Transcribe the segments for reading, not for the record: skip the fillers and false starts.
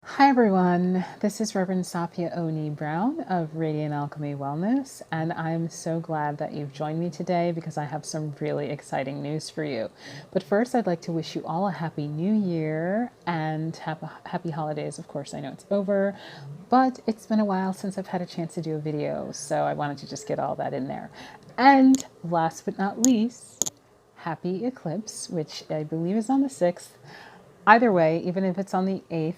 Hi everyone, this is Reverend Sapia Oni Brown of Radiant Alchemy Wellness, and I'm so glad that you've joined me today because I have some really exciting news for you. But first, I'd like to wish you all a happy new year and happy holidays. Of course, I know it's over, but it's been a while since I've had a chance to do a video, so I wanted to just get all that in there. And last but not least, happy eclipse, which I believe is on the 6th. Either way, even if it's on the 8th,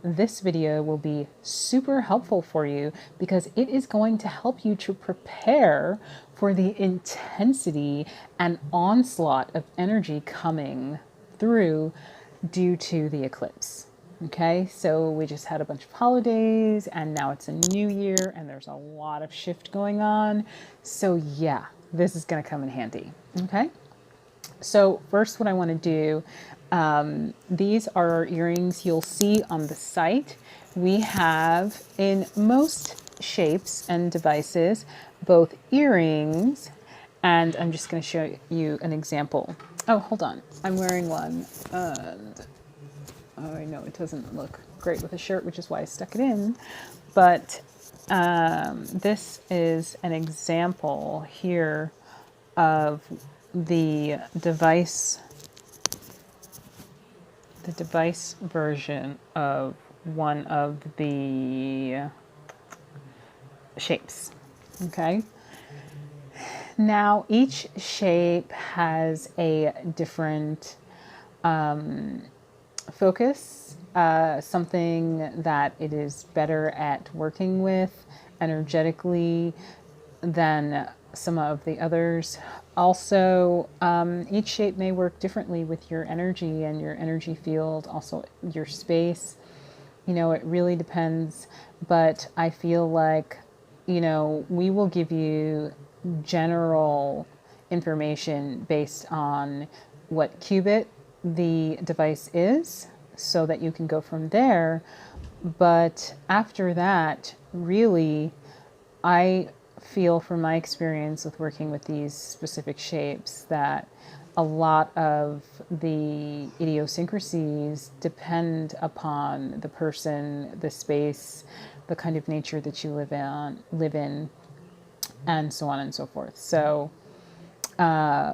this video will be super helpful for you because it is going to help you to prepare for the intensity and onslaught of energy coming through due to the eclipse. Okay, so we just had a bunch of holidays and now it's a new year and there's a lot of shift going on. So, yeah, this is going to come in handy. Okay. So first what I want to do, these are our earrings you'll see on the site. We have in most shapes and devices, both earrings, and I'm just going to show you an example. Oh, hold on. I'm wearing one. And oh, I know it doesn't look great with a shirt, which is why I stuck it in. But this is an example here of the device version of one of the shapes. Okay. Now each shape has a different focus, something that it is better at working with energetically than some of the others. Also, each shape may work differently with your energy and your energy field, also your space. You know, it really depends. But I feel like, you know, we will give you general information based on what qubit the device is so that you can go from there. But after that, really, I feel from my experience with working with these specific shapes that a lot of the idiosyncrasies depend upon the person, the space, the kind of nature that you live in, and so on and so forth. So,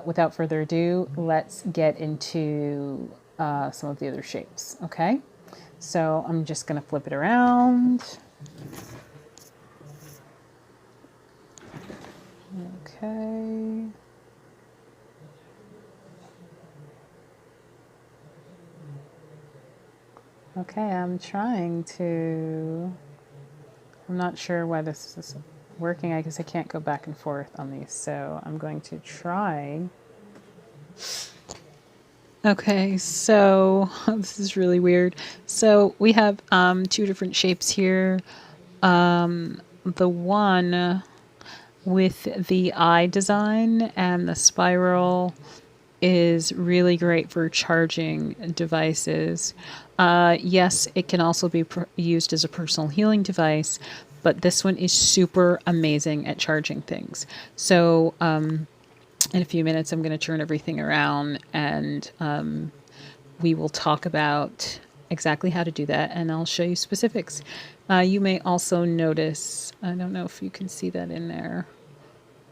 without further ado, let's get into some of the other shapes. Okay, so I'm just going to flip it around. Okay. Okay, I'm not sure why this is working. I guess I can't go back and forth on these, so I'm going to try. Okay, so this is really weird. So we have two different shapes here. The one with the eye design and the spiral is really great for charging devices. Yes, it can also be used as a personal healing device, but this one is super amazing at charging things. So in a few minutes, I'm going to turn everything around and we will talk about exactly how to do that, and I'll show you specifics. You may also notice, I don't know if you can see that in there,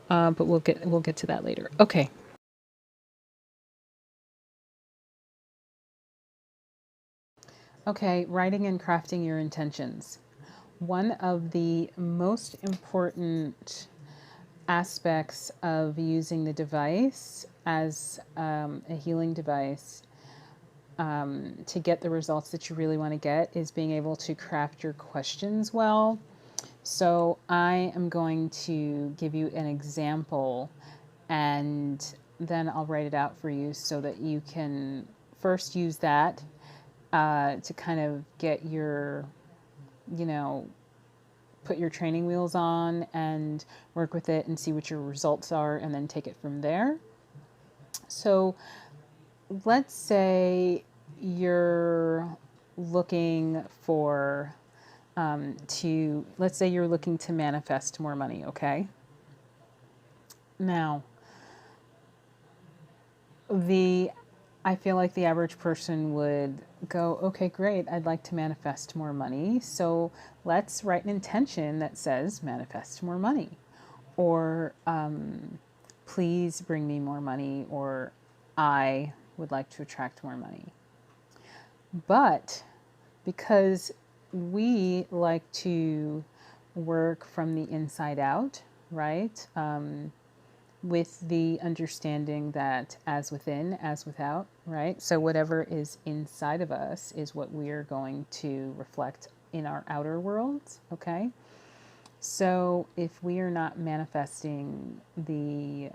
but we'll get to that later. Okay. Okay, writing and crafting your intentions. One of the most important aspects of using the device as a healing device to get the results that you really want to get is being able to craft your questions well. So I am going to give you an example and then I'll write it out for you so that you can first use that to kind of get your, you know, put your training wheels on and work with it and see what your results are and then take it from there. So let's say you're looking for let's say you're looking to manifest more money, okay? Now, the I feel like the average person would go, okay, great, I'd like to manifest more money. So let's write an intention that says manifest more money. Or please bring me more money. Or I would like to attract more money. But because we like to work from the inside out, right? With the understanding that as within, as without, right? So whatever is inside of us is what we are going to reflect in our outer worlds, okay? So if we are not manifesting the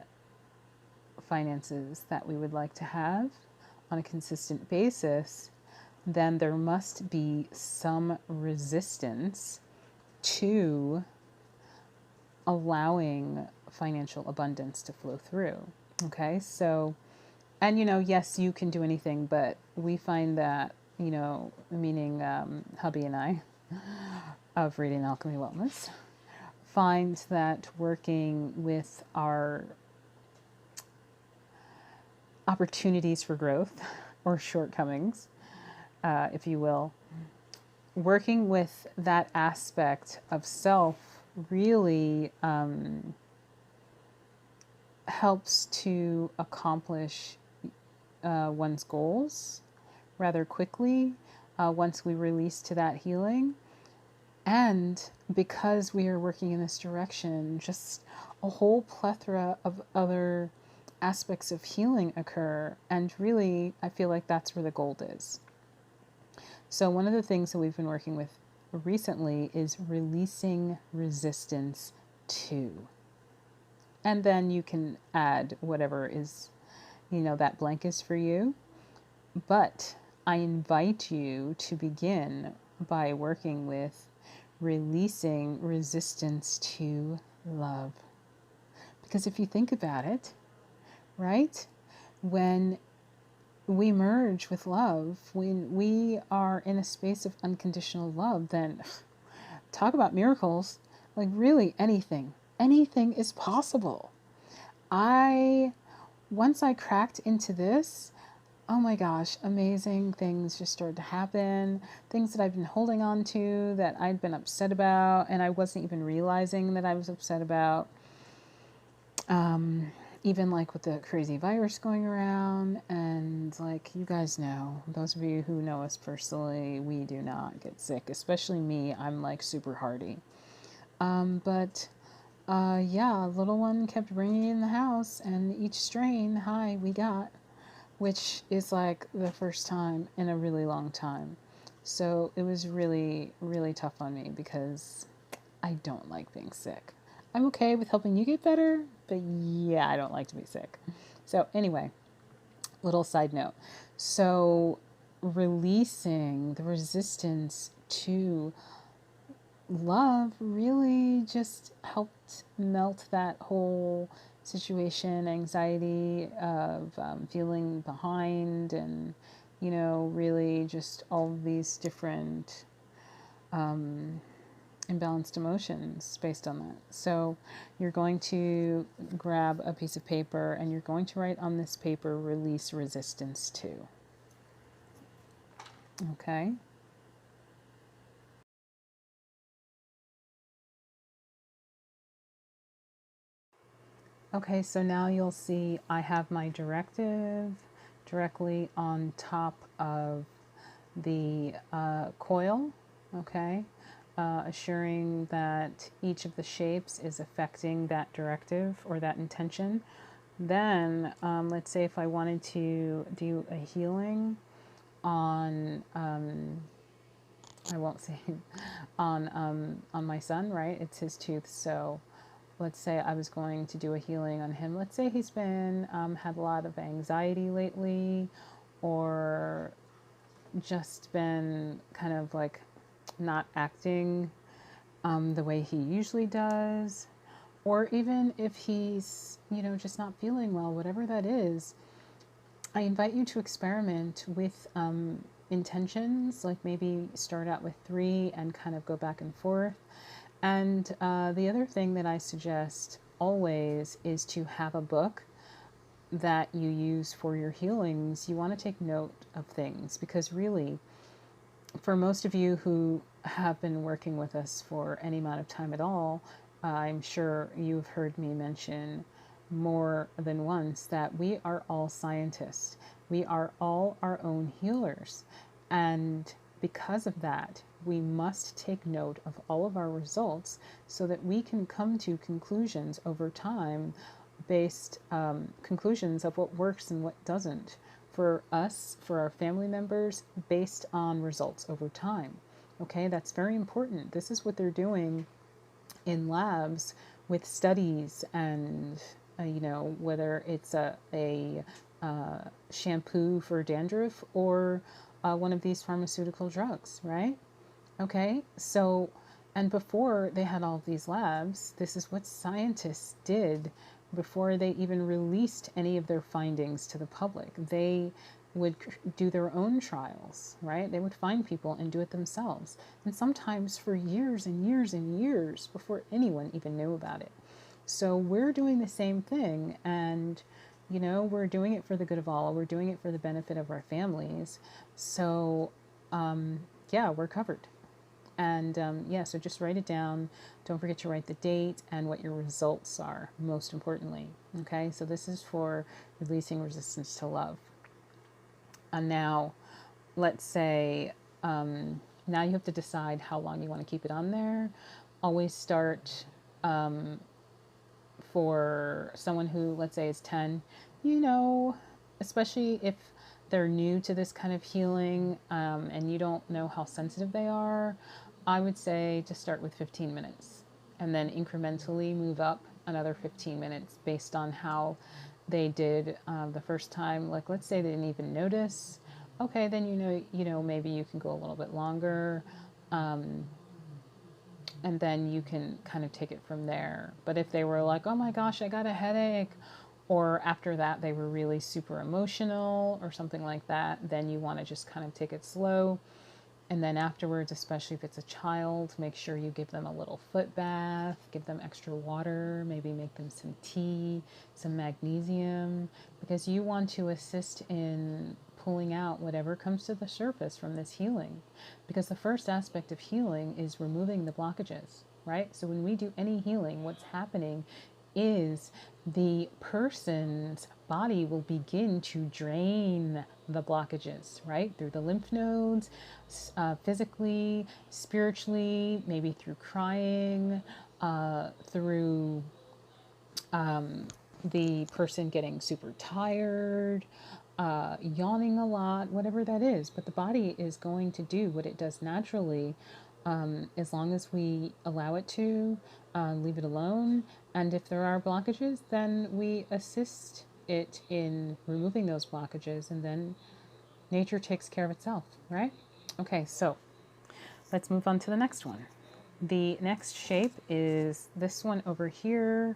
finances that we would like to have on a consistent basis, then there must be some resistance to allowing financial abundance to flow through. Okay, so, and yes, you can do anything, but we find that, meaning hubby and I of Radiant Alchemy Wellness, find that working with our opportunities for growth or shortcomings, if you will, working with that aspect of self really helps to accomplish one's goals rather quickly once we release to that healing. And because we are working in this direction, just a whole plethora of other aspects of healing occur. And really, I feel like that's where the gold is. So, one of the things that we've been working with recently is releasing resistance to. And then you can add whatever is, that blank is for you. But I invite you to begin by working with releasing resistance to love. Because if you think about it, right, when we merge with love, when we are in a space of unconditional love, then talk about miracles. Like, really, anything is possible. Once I cracked into this, oh my gosh, amazing things just started to happen. Things that I've been holding on to that I'd been upset about, and I wasn't even realizing that I was upset about. Even like with the crazy virus going around, and like you guys know, those of you who know us personally, we do not get sick, especially me. I'm like super hardy. But yeah, little one kept bringing in the house, and each strain, hi, we got, which is like the first time in a really long time. So it was really, really tough on me because I don't like being sick. I'm okay with helping you get better, but yeah, I don't like to be sick. So, anyway, little side note. So, releasing the resistance to love really just helped melt that whole situation, anxiety of feeling behind, and, really just all of these different imbalanced emotions based on that. So you're going to grab a piece of paper and you're going to write on this paper, release resistance to. Okay. Okay, so now you'll see I have my directive directly on top of the coil. Okay. Assuring that each of the shapes is affecting that directive or that intention. Then, let's say if I wanted to do a healing on, I won't say, on my son, right? It's his tooth. So let's say I was going to do a healing on him. Let's say he's been, had a lot of anxiety lately, or just been kind of like not acting the way he usually does, or even if he's, just not feeling well, whatever that is, I invite you to experiment with intentions, like maybe start out with 3 and kind of go back and forth. And the other thing that I suggest always is to have a book that you use for your healings, you want to take note of things, because really, for most of you who have been working with us for any amount of time at all, I'm sure you've heard me mention more than once that we are all scientists. We are all our own healers. And because of that, we must take note of all of our results so that we can come to conclusions over time, based conclusions of what works and what doesn't for us, for our family members, based on results over time. Okay, that's very important. This is what they're doing in labs with studies, and whether it's a shampoo for dandruff, or one of these pharmaceutical drugs, right? Okay, so, and before they had all these labs, this is what scientists did before they even released any of their findings to the public. They would do their own trials, right? They would find people and do it themselves. And sometimes for years and years and years before anyone even knew about it. So we're doing the same thing, and we're doing it for the good of all. We're doing it for the benefit of our families. So, yeah, we're covered. And yeah, so just write it down. Don't forget to write the date and what your results are, most importantly. Okay, so this is for releasing resistance to love. And now, let's say, now you have to decide how long you want to keep it on there. Always start, for someone who, let's say, is 10, especially if they're new to this kind of healing, and you don't know how sensitive they are, I would say to start with 15 minutes and then incrementally move up another 15 minutes based on how they did the first time. Like, let's say they didn't even notice. Okay, then maybe you can go a little bit longer. And then you can kind of take it from there. But if they were like, oh my gosh, I got a headache, or after that they were really super emotional or something like that, then you want to just kind of take it slow. And then afterwards, especially if it's a child, make sure you give them a little foot bath, give them extra water, maybe make them some tea, some magnesium, because you want to assist in pulling out whatever comes to the surface from this healing. Because the first aspect of healing is removing the blockages, right? So when we do any healing, what's happening is the person's body will begin to drain the blockages, right? Through the lymph nodes, physically, spiritually, maybe through crying, through the person getting super tired, yawning a lot, whatever that is. But the body is going to do what it does naturally, as long as we allow it to, leave it alone. And if there are blockages, then we assist it in removing those blockages, and then nature takes care of itself, right? Okay, so let's move on to the next one. The next shape is this one over here,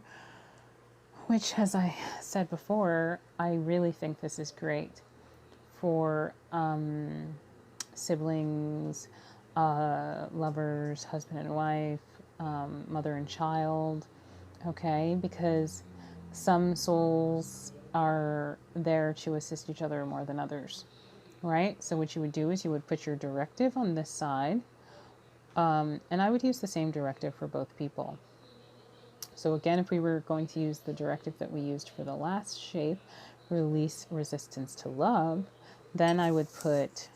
which, as I said before, I really think this is great for siblings, lovers, husband and wife, mother and child, okay? Because some souls are there to assist each other more than others, right? So what you would do is you would put your directive on this side, and I would use the same directive for both people. So again, if we were going to use the directive that we used for the last shape, release resistance to love, then I would put,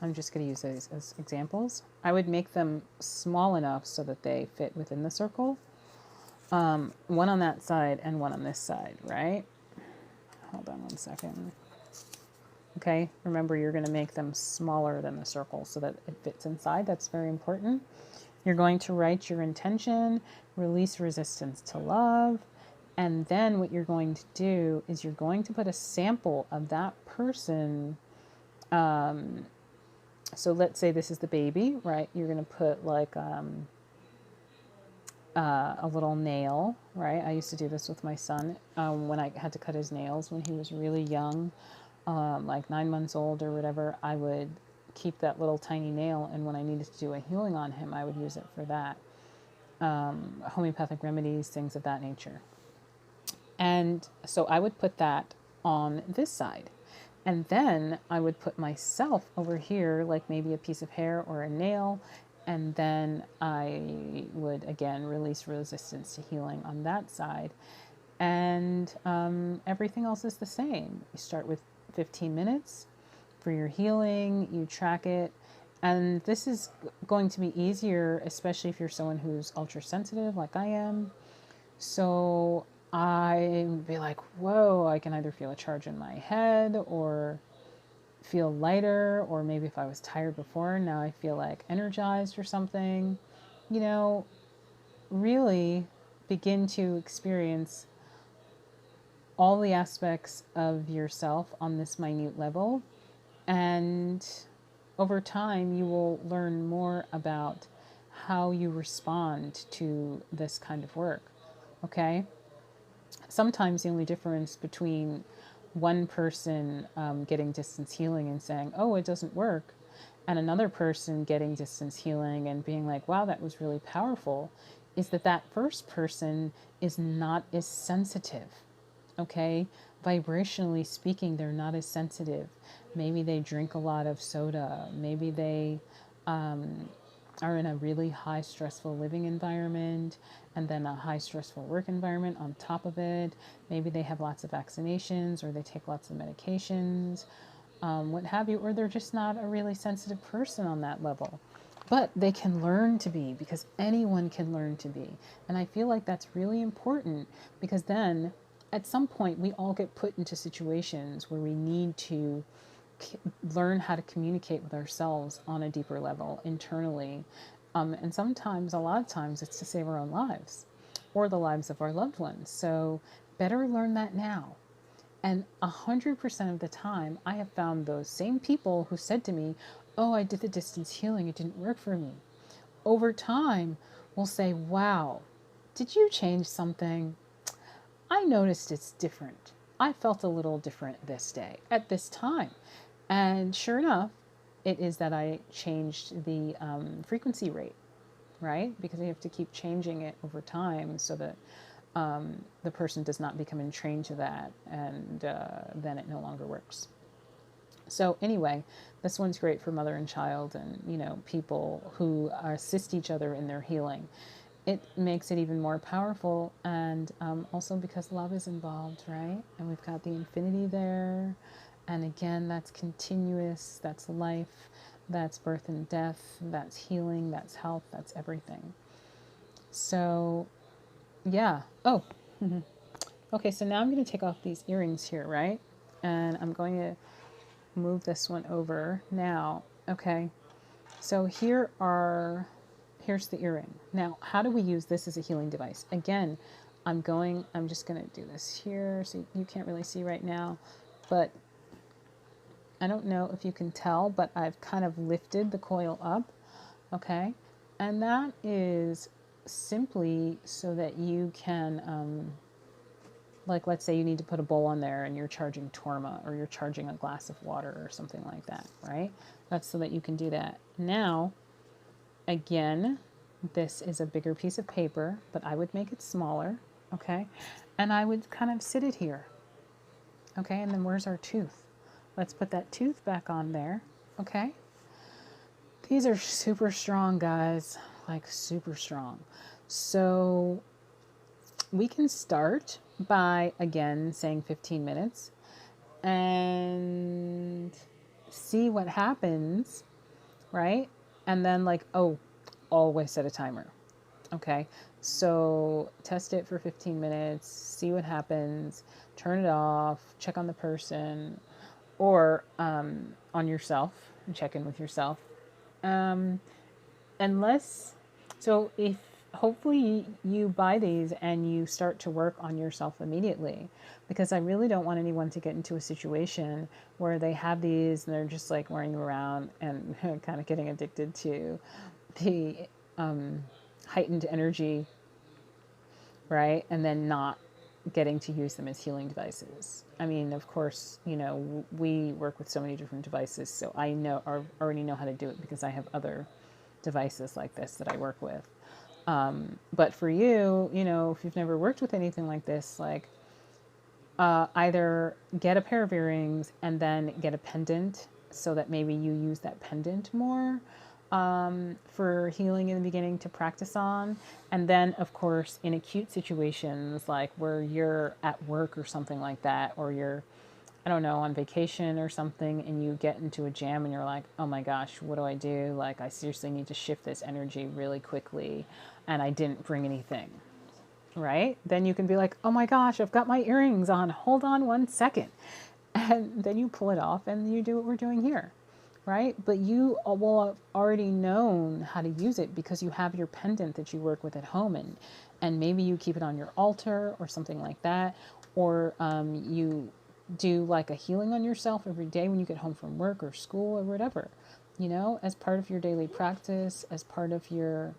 I'm just going to use these as examples. I would make them small enough so that they fit within the circle. One on that side and one on this side, right? Hold on one second. Okay, remember you're going to make them smaller than the circle so that it fits inside. That's very important. You're going to write your intention, release resistance to love, and then what you're going to do is you're going to put a sample of that person. So let's say this is the baby, right? You're going to put like a little nail, right? I used to do this with my son when I had to cut his nails when he was really young, like 9 months old or whatever. I would keep that little tiny nail, and when I needed to do a healing on him, I would use it for that. Homeopathic remedies, things of that nature. And so I would put that on this side. And then I would put myself over here, like maybe a piece of hair or a nail. And then I would again release resistance to healing on that side. And everything else is the same. You start with 15 minutes for your healing, you track it. And this is going to be easier, especially if you're someone who's ultra sensitive like I am. So I be like, whoa, I can either feel a charge in my head or feel lighter, or maybe if I was tired before, now I feel like energized or something. You know, really begin to experience all the aspects of yourself on this minute level. And over time, you will learn more about how you respond to this kind of work. Okay? Sometimes the only difference between one person getting distance healing and saying, oh, it doesn't work, and another person getting distance healing and being like, wow, that was really powerful, is that that first person is not as sensitive. Okay? Vibrationally speaking, they're not as sensitive. Maybe they drink a lot of soda. Maybe they are in a really high stressful living environment and then a high stressful work environment on top of it. Maybe they have lots of vaccinations or they take lots of medications, what have you, or they're just not a really sensitive person on that level. But they can learn to be, because anyone can learn to be. And I feel like that's really important, because then at some point we all get put into situations where we need to learn how to communicate with ourselves on a deeper level internally. And sometimes, a lot of times, it's to save our own lives or the lives of our loved ones. So better learn that now. And 100% of the time, I have found those same people who said to me, oh, I did the distance healing, it didn't work for me. Over time, will say, wow, did you change something? I noticed it's different. I felt a little different this day at this time. And sure enough, it is that I changed the frequency rate, right? Because you have to keep changing it over time so that the person does not become entrained to that, and then it no longer works. So anyway, this one's great for mother and child, and people who assist each other in their healing. It makes it even more powerful, and also because love is involved, right? And we've got the infinity there, and again, that's continuous, that's life, that's birth and death, that's healing, that's health, that's everything. So yeah. Oh, okay, so now I'm going to take off these earrings here, right? And I'm going to move this one over now. Okay, so here's the earring. Now, how do we use this as a healing device? Again, I'm just going to do this here so you can't really see right now, but I don't know if you can tell, but I've kind of lifted the coil up, okay? And that is simply so that you can, like, let's say you need to put a bowl on there and you're charging Torma, or you're charging a glass of water or something like that, right? That's so that you can do that. Now, again, this is a bigger piece of paper, but I would make it smaller, okay? And I would kind of sit it here, okay? And then where's our tooth? Let's put that tooth back on there, okay? These are super strong, guys, like super strong. So we can start by, again, saying 15 minutes and see what happens, right? And then like, oh, always set a timer. Okay, so test it for 15 minutes, see what happens, turn it off, check on the person, or on yourself, and check in with yourself. Unless, so if hopefully you buy these and you start to work on yourself immediately, because I really don't want anyone to get into a situation where they have these and they're just like wearing them around and kind of getting addicted to the heightened energy, right? And then not getting to use them as healing devices. I mean, of course, we work with so many different devices, so I already know how to do it because I have other devices like this that I work with. But for you, if you've never worked with anything like this, like, either get a pair of earrings and then get a pendant so that maybe you use that pendant more for healing in the beginning to practice on. And then, of course, in acute situations like where you're at work or something like that, or you're, I don't know, on vacation or something, and you get into a jam and you're like, oh my gosh, what do I do? Like, I seriously need to shift this energy really quickly, and I didn't bring anything, right? Then you can be like, oh my gosh, I've got my earrings on. Hold on 1 second. And then you pull it off and you do what we're doing here, right? But you will have already known how to use it because you have your pendant that you work with at home, and maybe you keep it on your altar or something like that, or you do like a healing on yourself every day when you get home from work or school or whatever, as part of your daily practice, as part of your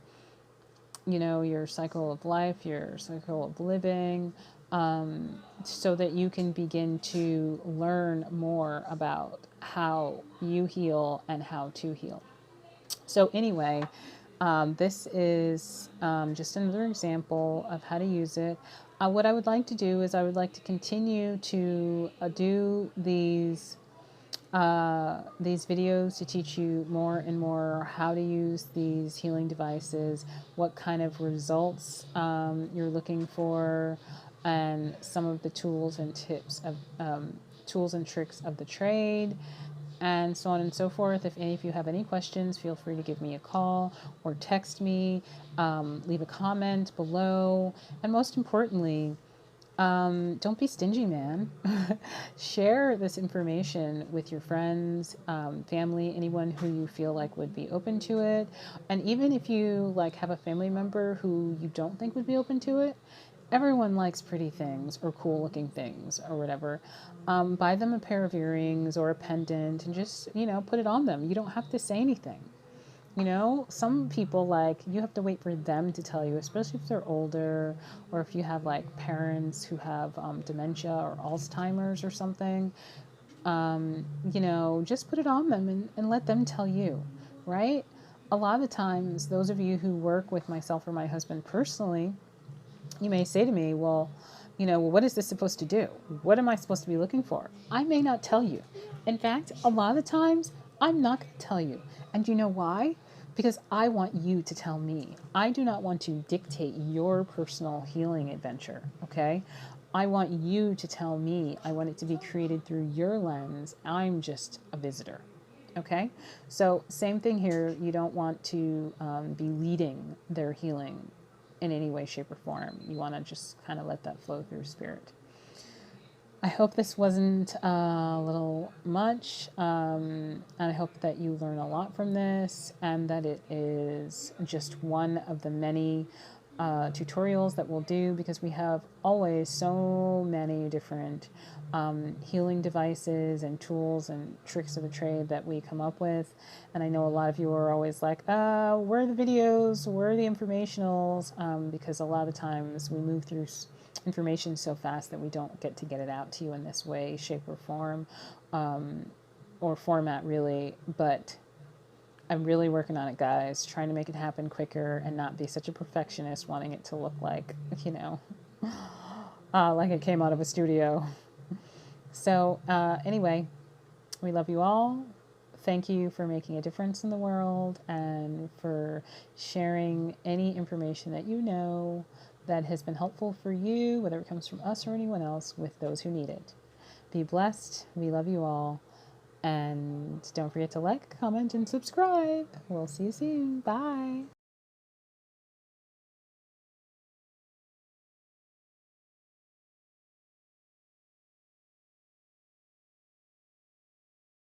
your cycle of life, your cycle of living, so that you can begin to learn more about how you heal and how to heal. So, anyway, this is just another example of how to use it. What I would like to do is I would like to continue to do these videos to teach you more and more how to use these healing devices, what kind of results you're looking for, and some of the tools and tips of tools and tricks of the trade, and so on and so forth. If any of you have any questions, feel free to give me a call or text me, leave a comment below, and most importantly, don't be stingy, man. Share this information with your friends, family, anyone who you feel like would be open to it. And even if you like have a family member who you don't think would be open to it, everyone likes pretty things or cool looking things or whatever. Buy them a pair of earrings or a pendant and just, put it on them. You don't have to say anything. Some people, like, you have to wait for them to tell you, especially if they're older, or if you have like parents who have dementia or Alzheimer's or something. Just put it on them and let them tell you, right? A lot of the times, those of you who work with myself or my husband personally, you may say to me, well, what is this supposed to do? What am I supposed to be looking for? I may not tell you. In fact, a lot of the times, I'm not going to tell you. And you know why? Because I want you to tell me. I do not want to dictate your personal healing adventure, okay? I want you to tell me. I want it to be created through your lens. I'm just a visitor, okay? So same thing here. You don't want to be leading their healing in any way, shape, or form. You want to just kind of let that flow through spirit. I hope this wasn't a little much, and I hope that you learn a lot from this, and that it is just one of the many tutorials that we'll do, because we have always so many different healing devices and tools and tricks of the trade that we come up with. And I know a lot of you are always like, where are the videos? Where are the informationals? Because a lot of times we move through information so fast that we don't get it out to you in this way, shape, or form, or format, really. But I'm really working on it, guys, trying to make it happen quicker and not be such a perfectionist, wanting it to look like, like it came out of a studio. So anyway, we love you all. Thank you for making a difference in the world and for sharing any information that you know that has been helpful for you, whether it comes from us or anyone else, with those who need it. Be blessed. We love you all. And don't forget to like, comment, and subscribe. We'll see you soon. Bye.